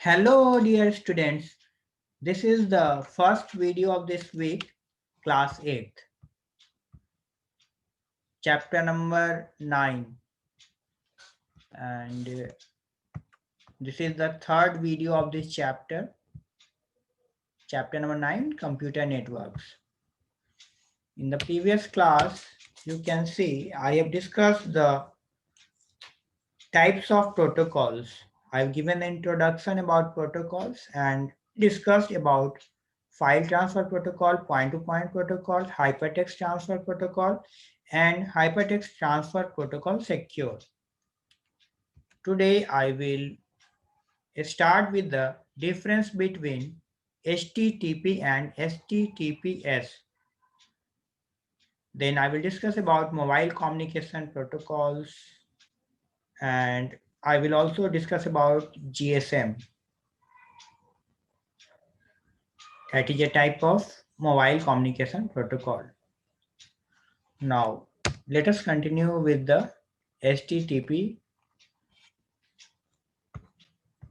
Hello, dear students. This is the first video of this week, class 8th, chapter number 9. And this is the third video of this chapter number 9, computer networks. In the previous class, you can see I have discussed the types of protocols. I've given an introduction about protocols and discussed about file transfer protocol, point-to-point protocol, hypertext transfer protocol, and hypertext transfer protocol secure. Today, I will start with the difference between HTTP and HTTPS. Then I will discuss about mobile communication protocols, and I will also discuss about GSM. That is a type of mobile communication protocol. Now, let us continue with the HTTP,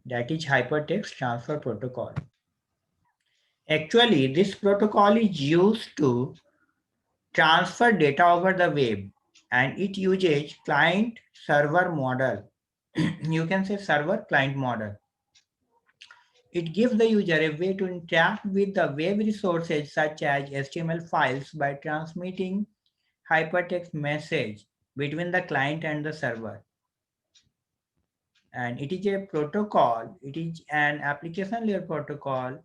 that is Hypertext Transfer Protocol. Actually, this protocol is used to transfer data over the web, and it uses client-server model. You can say server-client model. It gives the user a way to interact with the web resources such as HTML files by transmitting hypertext message between the client and the server. And it is a protocol, it is an application layer protocol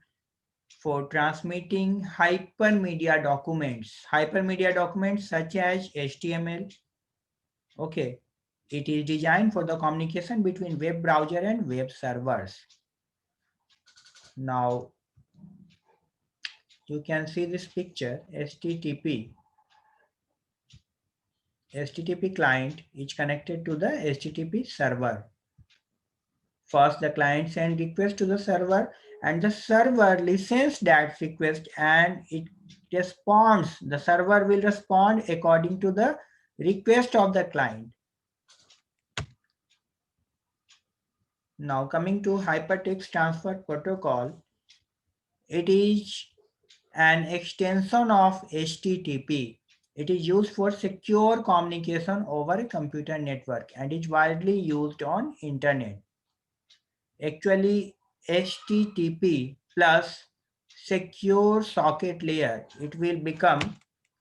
for transmitting hypermedia documents such as HTML. Okay, it is designed for the communication between web browser and web servers. Now you can see this picture. HTTP client is connected to the HTTP server. First, the client sends request to the server, and the server listens that request and it responds. The server will respond according to the request of the client. Now coming to hypertext transfer protocol, it is an extension of HTTP. It is used for secure communication over a computer network and is widely used on internet. Actually, HTTP plus secure socket layer, it will become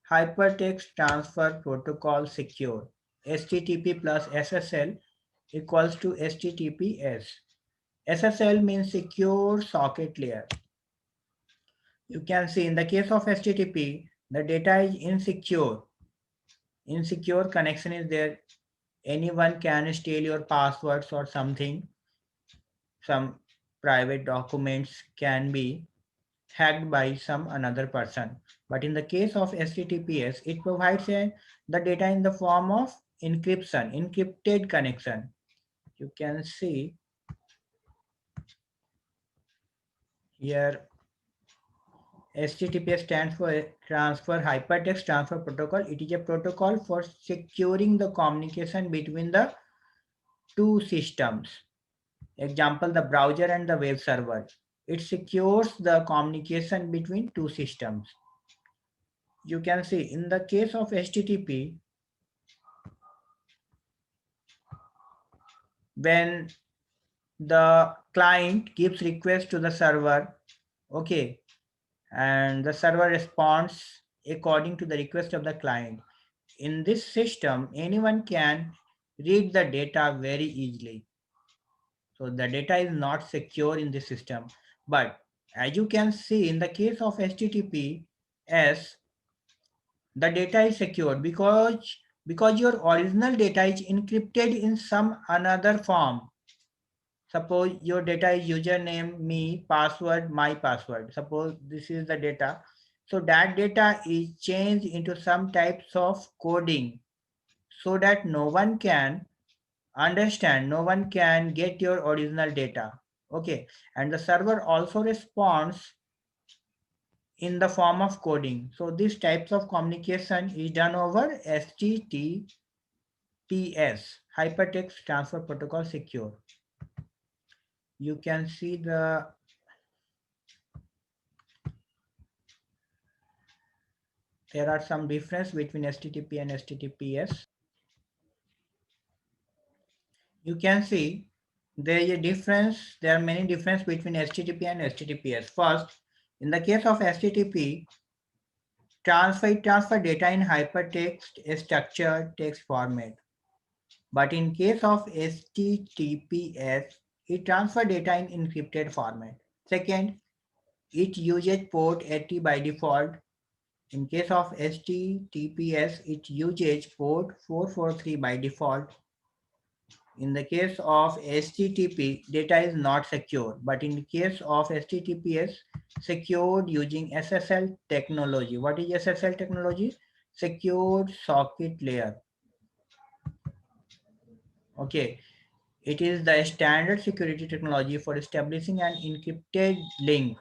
hypertext transfer protocol secure. HTTP plus SSL equals to HTTPS. SSL means secure socket layer. You can see in the case of HTTP, the data is insecure. Insecure connection is there. Anyone can steal your passwords or something. Some private documents can be hacked by some another person. But in the case of HTTPS, it provides the data in the form of encryption, encrypted connection. You can see here HTTPS stands for Transfer Hypertext Transfer Protocol. It is a protocol for securing the communication between the two systems. Example, the browser and the web server. It secures the communication between two systems. You can see in the case of HTTP, when the client gives request to the server, okay, and the server responds according to the request of the client. In this system, anyone can read the data very easily. So the data is not secure in this system. But as you can see in the case of HTTPS, the data is secured because your original data is encrypted in some another form. Suppose your data is username, me, password, my password. Suppose this is the data. So that data is changed into some types of coding so that no one can understand, no one can get your original data. Okay. And the server also responds in the form of coding. So these types of communication is done over HTTPS, Hypertext Transfer Protocol Secure. you can see there are some difference between HTTP and HTTPS. You can see there is a difference. There are many difference between HTTP and HTTPS. First, in the case of HTTP, transfer data in hypertext structured text format. But in case of HTTPS, it transfer data in encrypted format. Second, it uses port 80 by default. In case of HTTPS, it uses port 443 by default. In the case of HTTP, data is not secure, but in the case of HTTPS, secured using SSL technology. What is SSL technology? Secured socket layer. Okay, it is the standard security technology for establishing an encrypted link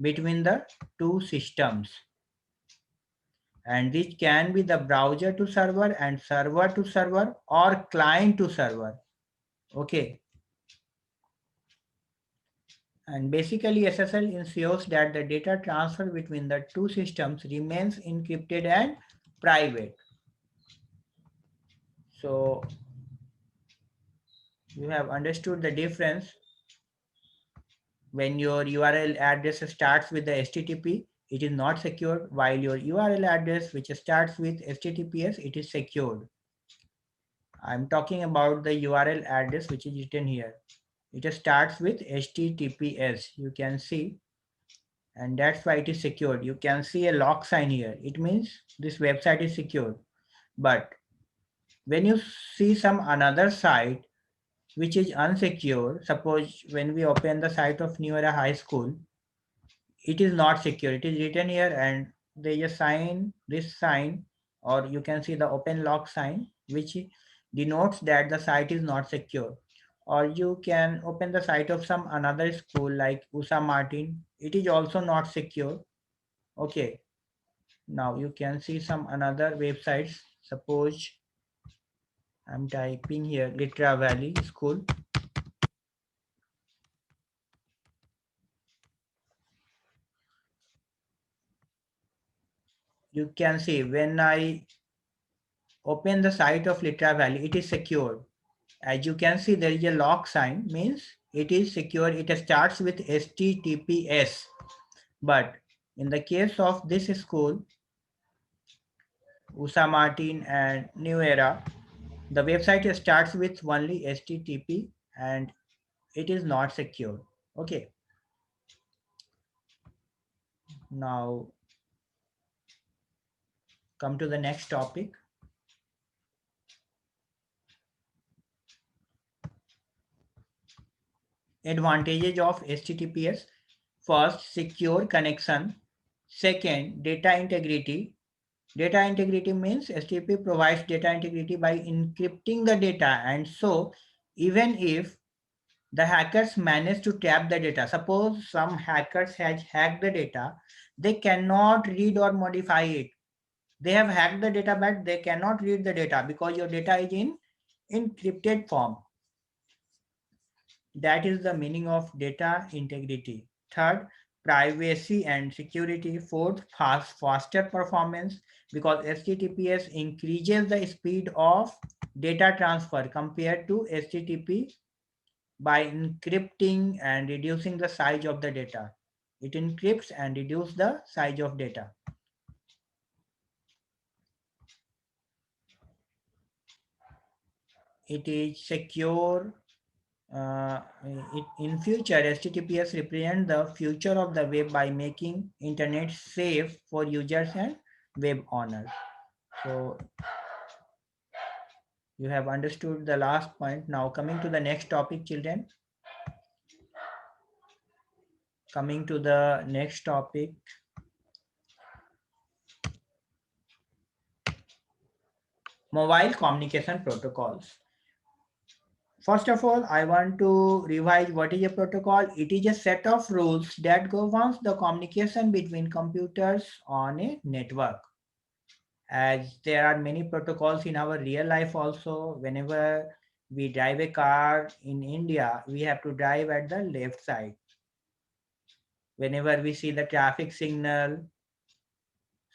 between the two systems. And this can be the browser to server and server to server or client to server. Okay. And basically SSL ensures that the data transfer between the two systems remains encrypted and private. So you have understood the difference. When your URL address starts with the HTTP, it is not secured, while your URL address which starts with HTTPS, it is secured. I'm talking about the URL address which is written here. It starts with HTTPS. You can see, and that's why it is secured. You can see a lock sign here. It means this website is secure. But when you see some another site which is unsecure, suppose when we open the site of New Era High School, it is not secure. It is written here and they just sign this sign, or you can see the open lock sign, which denotes that the site is not secure. Or you can open the site of some another school like USA Martin. It is also not secure. Okay. Now you can see some another websites. Suppose I'm typing here Litra Valley School. You can see when I open the site of Litra Valley, it is secure. As you can see, there is a lock sign, means it is secure. It starts with HTTPS. But in the case of this school, USA Martin and New Era, the website starts with only HTTP and it is not secure. Okay. Now come to the next topic. Advantages of HTTPS. First, secure connection. Second, data integrity. Data integrity means HTTP provides data integrity by encrypting the data, and so even if the hackers manage to tap the data, suppose some hackers has hacked the data, they cannot read or modify it. They have hacked the data, but they cannot read the data because your data is in encrypted form. That is the meaning of data integrity. Third, privacy and security. Fourth, faster performance, because HTTPS increases the speed of data transfer compared to HTTP by encrypting and reducing the size of the data. It encrypts and reduces the size of data. It is secure. In future, HTTPS represent the future of the web by making internet safe for users and web owners. So you have understood the last point. Now coming to the next topic, children. Coming to the next topic. Mobile communication protocols. First of all, I want to revise what is a protocol. It is a set of rules that governs the communication between computers on a network. As there are many protocols in our real life also, whenever we drive a car in India, we have to drive at the left side. Whenever we see the traffic signal,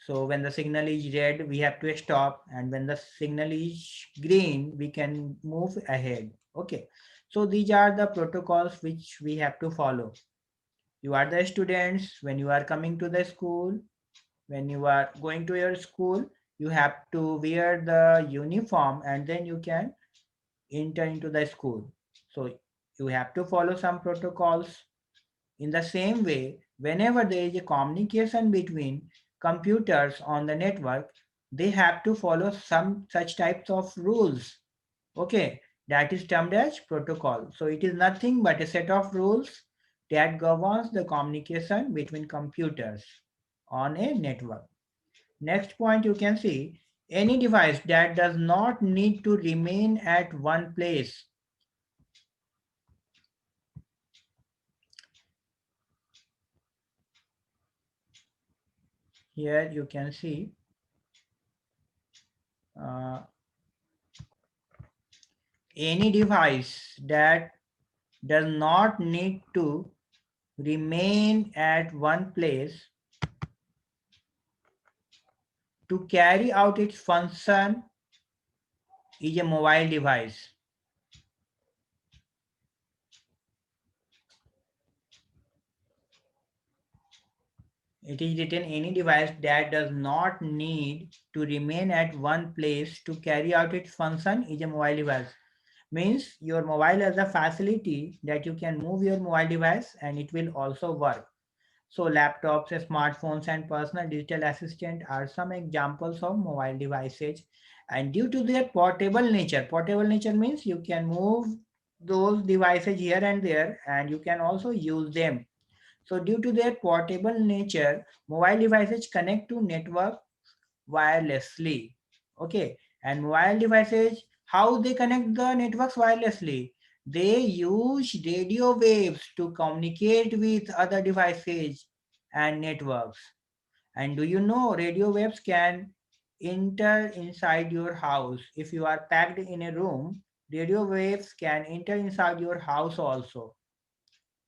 so when the signal is red, we have to stop, and when the signal is green, we can move ahead. Okay. So these are the protocols which we have to follow. You are the students, when you are coming to the school, when you are going to your school, you have to wear the uniform and then you can enter into the school. So you have to follow some protocols. In the same way, whenever there is a communication between computers on the network, they have to follow some such types of rules. Okay, that is termed as protocol. So it is nothing but a set of rules that governs the communication between computers on a network. Next point you can see, any device that does not need to remain at one place. Here you can see uh, any device that does not need to remain at one place to carry out its function is a mobile device. It is written any device that does not need to remain at one place to carry out its function is a mobile device. Means your mobile has a facility that you can move your mobile device and it will also work. So laptops, smartphones and personal digital assistant are some examples of mobile devices. And due to their portable nature means you can move those devices here and there and you can also use them. So due to their portable nature, mobile devices connect to network wirelessly. Okay, and mobile devices, how they connect the networks wirelessly? They use radio waves to communicate with other devices and networks. And do you know radio waves can enter inside your house? If you are packed in a room, radio waves can enter inside your house also.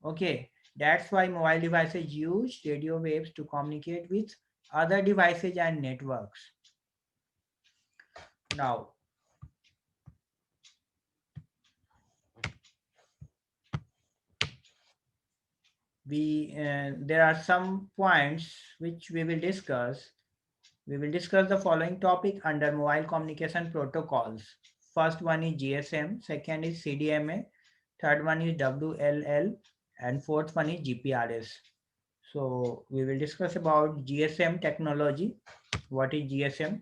Okay, that's why mobile devices use radio waves to communicate with other devices and networks. Now, there are some points which we will discuss. We will discuss the following topic under mobile communication protocols. First one is GSM, second is CDMA, third one is WLL, and fourth one is GPRS. So we will discuss about GSM technology. What is GSM?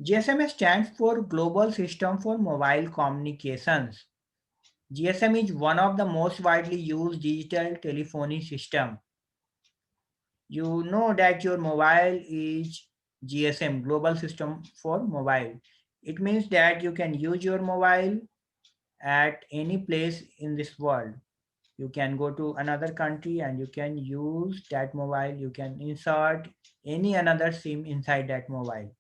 GSM stands for Global System for Mobile Communications. GSM is one of the most widely used digital telephony system. You know that your mobile is GSM, Global System for Mobile. It means that you can use your mobile at any place in this world. You can go to another country and you can use that mobile. You can insert any another SIM inside that mobile.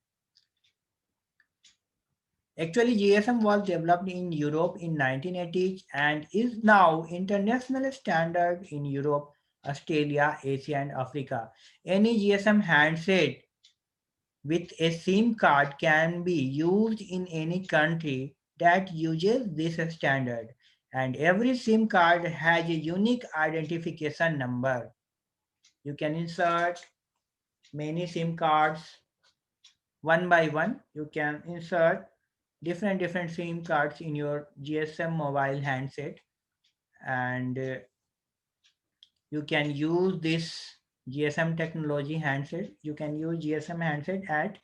Actually, GSM was developed in Europe in 1980s and is now international standard in Europe, Australia, Asia and Africa. Any GSM handset with a SIM card can be used in any country that uses this standard. And every SIM card has a unique identification number. You can insert many SIM cards one by one. You can insert different SIM cards in your GSM mobile handset, and you can use this GSM technology handset. You can use GSM handset at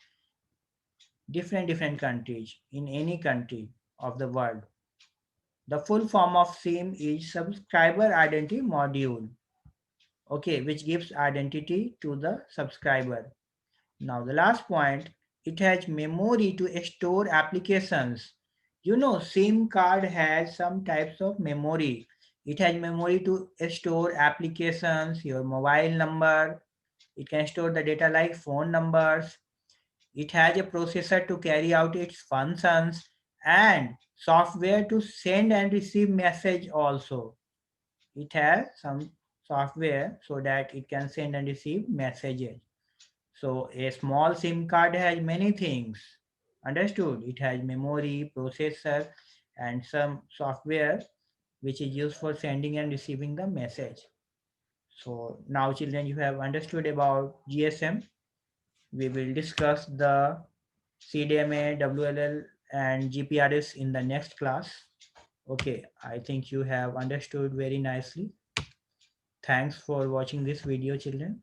different countries in any country of the world. The full form of SIM is subscriber identity module, okay, which gives identity to the subscriber. Now the last point, it has memory to store applications. You know, SIM card has some types of memory. It has memory to store applications, your mobile number. It can store the data like phone numbers. It has a processor to carry out its functions. and software to send and receive message also. It has some software so that it can send and receive messages. So a small SIM card has many things. Understood? It has memory, processor, and some software which is used for sending and receiving the message. So now children, you have understood about GSM. We will discuss the CDMA, WLL, and GPRS in the next class. Okay, I think you have understood very nicely. Thanks for watching this video, children.